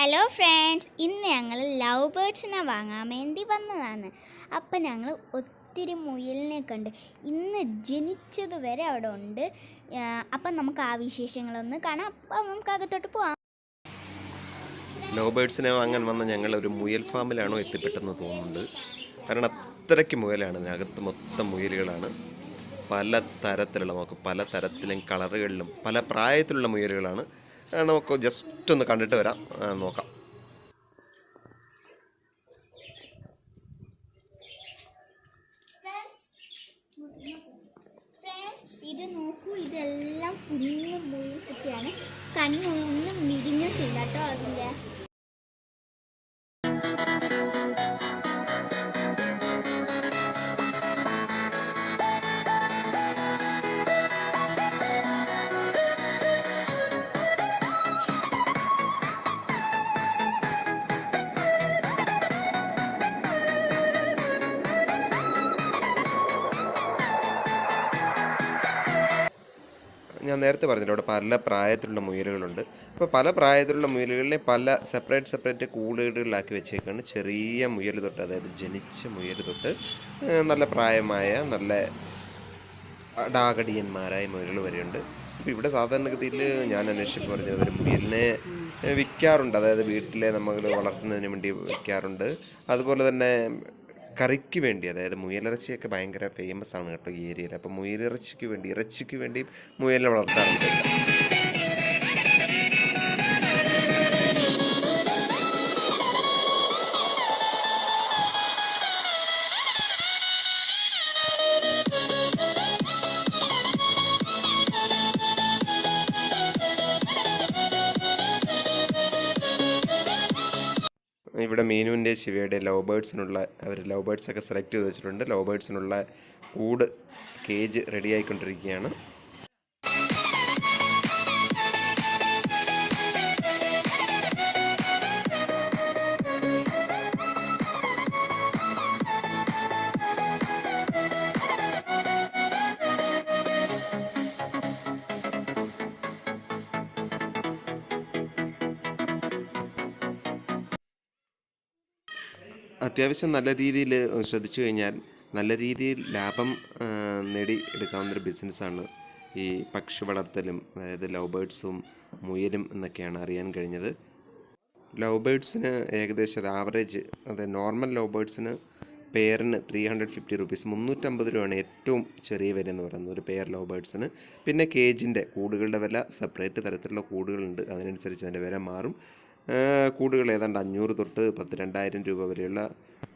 Hello friends, ഇന്ന് ഞങ്ങൾ love ബേർഡ്സിനെ വാങ്ങാൻ വേണ്ടി വന്നതാണ്. അപ്പം ഞങ്ങൾ ഒത്തിരി മുയലിനെ കണ്ട്. ഇന്ന് ജനിച്ചത് വരെ അവിടെ ഉണ്ട്. അപ്പം നമുക്ക് ആ വിശേഷങ്ങളൊന്ന് കാണാം. അപ്പം നമുക്ക് അകത്തോട്ട് പോവാം. ലവ് ബേർഡ്സിനെ വാങ്ങാൻ വന്ന ഞങ്ങൾ ഒരു മുയൽ ഫാമിലാണോ എത്തിപ്പെട്ടെന്ന് തോന്നുന്നുണ്ട്. കാരണം അത്രയ്ക്ക് മുയലാണ്, അകത്ത് മൊത്തം മുയലുകളാണ്. പല തരത്തിലുള്ള, നമുക്ക് പല തരത്തിലും കളറുകളിലും പല പ്രായത്തിലുള്ള മുയലുകളാണ്. നമുക്ക് ജസ്റ്റ് ഒന്ന് കണ്ടിട്ട് വരാം, നോക്കാം. ഇത് നോക്കൂ, ഇതെല്ലാം കുഞ്ഞു മുയൽ കുട്ടിയാണ്. കണ്ണൊന്നും വിരിഞ്ഞിട്ടില്ല കേട്ടോ അതിൻ്റെ. ഞാൻ നേരത്തെ പറഞ്ഞില്ല, അവിടെ പല പ്രായത്തിലുള്ള മുയലുകളുണ്ട്. അപ്പോൾ പല പ്രായത്തിലുള്ള മുയലുകളിലെ പല സെപ്പറേറ്റ് കൂടുകളിലാക്കി വെച്ചേക്കാണ്. ചെറിയ മുയൽ തൊട്ട്, അതായത് ജനിച്ച മുയൽ തൊട്ട് നല്ല പ്രായമായ നല്ല ഡാകടിയന്മാരായ മുയലുകൾ വരെയുണ്ട്. അപ്പോൾ ഇവിടെ സാധാരണഗതിയിൽ ഞാൻ അന്വേഷിച്ചപ്പോൾ പറഞ്ഞത് ഒരു മുയലിനെ വിൽക്കാറുണ്ട്, അതായത് വീട്ടിലെ നമ്മൾ വളർത്തുന്നതിന് വേണ്ടി വിൽക്കാറുണ്ട്. അതുപോലെ തന്നെ കറിക്ക് വേണ്ടി, അതായത് മുയലിറച്ചിയൊക്കെ ഭയങ്കര ഫേമസ് ആണ് കേട്ടോ ഈ ഏരിയയിൽ. അപ്പോൾ ഇറച്ചിക്ക് വേണ്ടി മുയലിനെ വളർത്താറുണ്ട്. ഇവിടെ മീനുവിൻ്റെ ശിവയുടെ ലവ് ബേർഡ്സിനുള്ള ലവ് ബേർഡ്സൊക്കെ സെലക്ട് ചെയ്ത് വെച്ചിട്ടുണ്ട്. ലവ് ബേർഡ്സിനുള്ള കേജ് റെഡി ആയിക്കൊണ്ടിരിക്കുകയാണ്. അത്യാവശ്യം നല്ല രീതിയിൽ ശ്രദ്ധിച്ചു കഴിഞ്ഞാൽ നല്ല രീതിയിൽ ലാഭം നേടിയെടുക്കാവുന്നൊരു ബിസിനസ്സാണ് ഈ പക്ഷി വളർത്തലും, അതായത് ലവ് ബേർഡ്സും മുയലും എന്നൊക്കെയാണ് അറിയാൻ കഴിഞ്ഞത്. ലവ് ബേർഡ്സിന് ഏകദേശം ആവറേജ്, അതായത് നോർമൽ ലവ് ബേർഡ്സിന് പെയറിന് 350 റുപ്പീസ്, 350 രൂപയാണ് ഏറ്റവും ചെറിയ വില എന്ന് പറയുന്നത് ഒരു പെയർ ലവ് ബേർഡ്സിന്. പിന്നെ കൂടുകളുടെ വില, സെപ്പറേറ്റ് തരത്തിലുള്ള കൂടുകളുണ്ട്, അതിനനുസരിച്ച് അതിൻ്റെ വില മാറും. കൂടുകൾ ഏതാണ്ട് 500 തൊട്ട് 10,000-2000 രൂപ വരെയുള്ള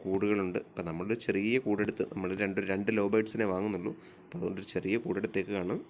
കൂടുകളുണ്ട്. ഇപ്പം നമ്മളൊരു ചെറിയ കൂടെടുത്ത്, നമ്മൾ രണ്ട് ലവ് ബേർഡ്സിനെ വാങ്ങുന്നുള്ളൂ. അപ്പോൾ അതുകൊണ്ടൊരു ചെറിയ കൂടെടുത്തേക്ക് കാണും.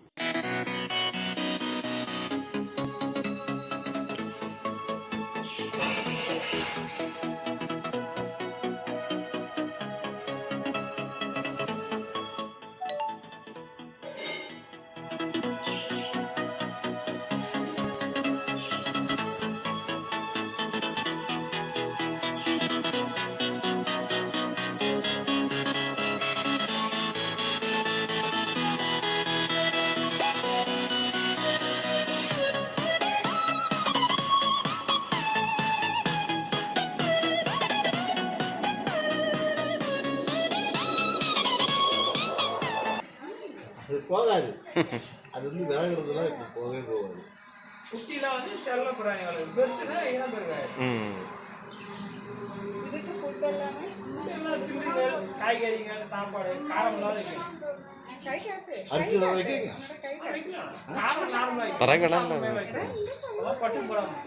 போகாது, அது வந்து விலகிறதுலாம் இப்போ போகவே போகாது. குட்டிலாம் வந்து செல்ல பிராணிகள், பெருசுனா இனம் பெருகாது. இதுக்கு ஃபுட் எல்லாமே திண்டுகள், காய்கறிகள், சாப்பாடு, காரம் எல்லாம் வைக்கணும். அரிசியில் வைக்கிறீங்க, காரம் நார்மலாக பட்டு போடாமல்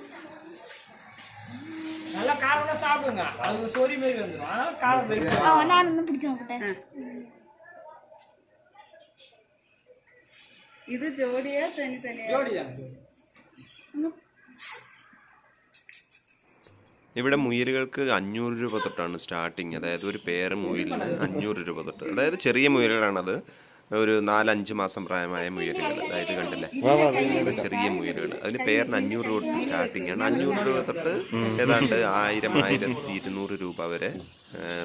நல்லா காரம்லாம் சாப்பிடுங்க, அது சொறி மாரி வந்துடும். ஆனால் காரம் நான் ஒன்றும் பிடிச்சவங்கிட்ட ഇത് ജോഡിയാ തനിത്തനിയാ? ജോഡിയാണ്. ഇവിടെ മുയലുകൾക്ക് 500 രൂപ തൊട്ടാണ് സ്റ്റാർട്ടിങ്, അതായത് ഒരു പെയർ മുയലിന് 500 രൂപ തൊട്ട്. അതായത് ചെറിയ മുയലുകളാണത്, ഒരു 4-5 മാസം പ്രായമായ മുയലുകൾ. അതായത് കണ്ടില്ലേ, ചെറിയ മുയലുകൾ. അതിന് പെയറിന് 500 രൂപ തൊട്ട് സ്റ്റാർട്ടിങ് ആണ്. 500 രൂപ തൊട്ട് ഏതാണ്ട് 1000-1200 രൂപ വരെ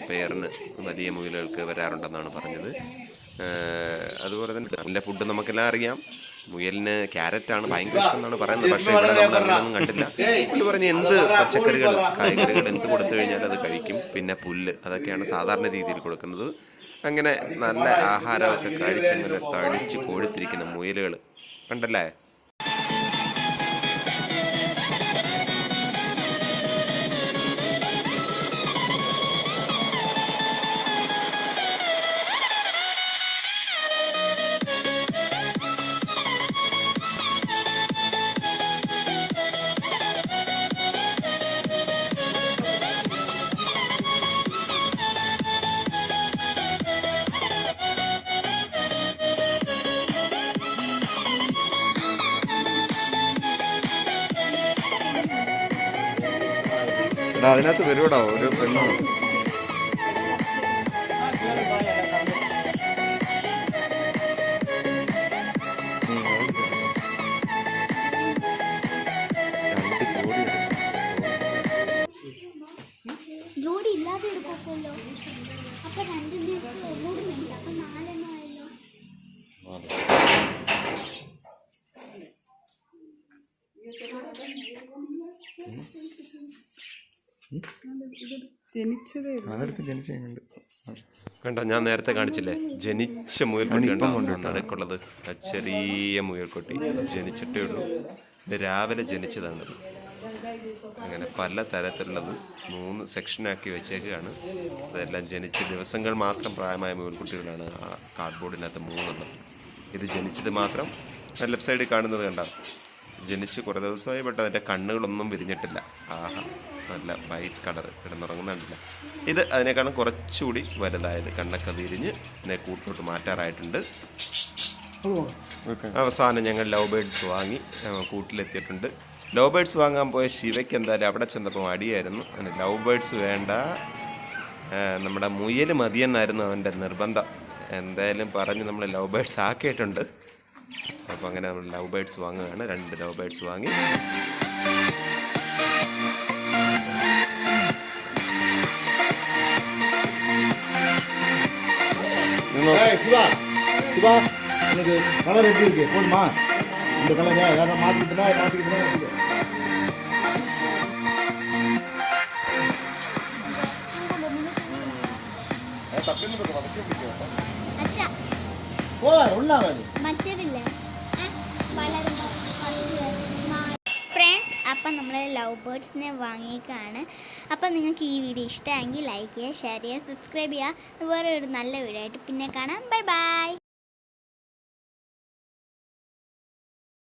പെയറിന് വലിയ മുയലുകൾക്ക് വരാറുണ്ടെന്നാണ് പറഞ്ഞത്. അതുപോലെ തന്നെ നല്ല ഫുഡ് നമുക്കെല്ലാം അറിയാം. മുയലിന് ക്യാരറ്റാണ് ഭയങ്കര ഇഷ്ടം എന്നാണ് പറയുന്നത്. പക്ഷേ ഇവിടെ നമ്മൾ അങ്ങനെയൊന്നും കണ്ടില്ല. പുള്ളി പറഞ്ഞ് എന്ത് പച്ചക്കറികൾ കായ്കറികൾ എന്ത് കൊടുത്തു കഴിഞ്ഞാൽ അത് കഴിക്കും. പിന്നെ പുല്ല് അതൊക്കെയാണ് സാധാരണ രീതിയിൽ കൊടുക്കുന്നത്. അങ്ങനെ നല്ല ആഹാരമൊക്കെ കഴിച്ചങ്ങനെ തടിച്ച് കൊഴുത്തിരിക്കുന്ന മുയലുകൾ കണ്ടല്ലേ. അതിനകത്ത് വരുവടാ ഒരു പെണ്ണോ. ജോഡി ഇല്ലാതെ എടുക്കുമല്ലോ. അപ്പൊ 2 ദിവസം ഒന്നുകൂടി വേണ്ട. അപ്പൊ 4 എണ്ണം ആയല്ലോ. കണ്ടോ, ഞാൻ നേരത്തെ കാണിച്ചില്ലേ ജനിച്ച മുയൽക്കൊട്ടി കണ്ടോ നടുക്കുള്ളത്. ചെറിയ മുയൽക്കൊട്ടി ജനിച്ചിട്ടേ ഉള്ളൂ. ഇത് രാവിലെ ജനിച്ചതാണ്. അങ്ങനെ പല തരത്തിലുള്ളത് 3 സെക്ഷനാക്കി വെച്ചേക്കുകയാണ്. അതെല്ലാം ജനിച്ച ദിവസങ്ങൾ മാത്രം പ്രായമായ മുയൽക്കുട്ടികളാണ് ആ കാർഡ്ബോർഡിനകത്ത് 3 ഇത് ജനിച്ചത് മാത്രം. ലെഫ്റ്റ് സൈഡിൽ കാണുന്നത് കണ്ട ജനിച്ച് കുറേ ദിവസമായി, ബട്ട് അതിൻ്റെ കണ്ണുകളൊന്നും വിരിഞ്ഞിട്ടില്ല. ആഹാ, നല്ല വൈറ്റ് കളർ കിടന്നുറങ്ങുന്നുണ്ടല്ല. ഇത് അതിനേക്കാളും കുറച്ചുകൂടി വലുതായത്, കണ്ണൊക്കെ വിരിഞ്ഞ് ഇതിനെ കൂട്ടോട്ട് മാറ്റാറായിട്ടുണ്ട്. അവസാനം ഞങ്ങൾ ലവ് ബേർഡ്സ് വാങ്ങി കൂട്ടിലെത്തിയിട്ടുണ്ട്. ലവ് ബേർഡ്സ് വാങ്ങാൻ പോയ ശിവയ്ക്ക് എന്തായാലും അവിടെ ചെന്നപ്പോൾ അടിയായിരുന്നു. അങ്ങനെ ലവ് ബേർഡ്സ് വേണ്ട, നമ്മുടെ മുയൽ മതിയെന്നായിരുന്നു അവൻ്റെ നിർബന്ധം. എന്തായാലും പറഞ്ഞ് നമ്മൾ ലവ് ബേർഡ്സ് ആക്കിയിട്ടുണ്ട്. അപ്പോൾ അങ്ങനെ നമ്മൾ ലവ് ബേർഡ്സ് വാങ്ങുകയാണ്. 2 ലവ് ബേർഡ്സ് വാങ്ങി. சிவா எனக்கு கலர் எப்படி இருக்கு போதுமா? இந்த கலர் யாரும் மாற்றிக்கிட்டுனா ഫ്രണ്ട്സ്, അപ്പം നമ്മൾ ലവ് ബേർഡ്സിനെ വാങ്ങിയേക്കാണ്. അപ്പം നിങ്ങൾക്ക് ഈ വീഡിയോ ഇഷ്ടമെങ്കിൽ ലൈക്ക് ചെയ്യുക, ഷെയർ ചെയ്യുക, സബ്സ്ക്രൈബ് ചെയ്യുക. വേറെ ഒരു നല്ല വീഡിയോ ആയിട്ട് പിന്നെ കാണാം. Bye bye.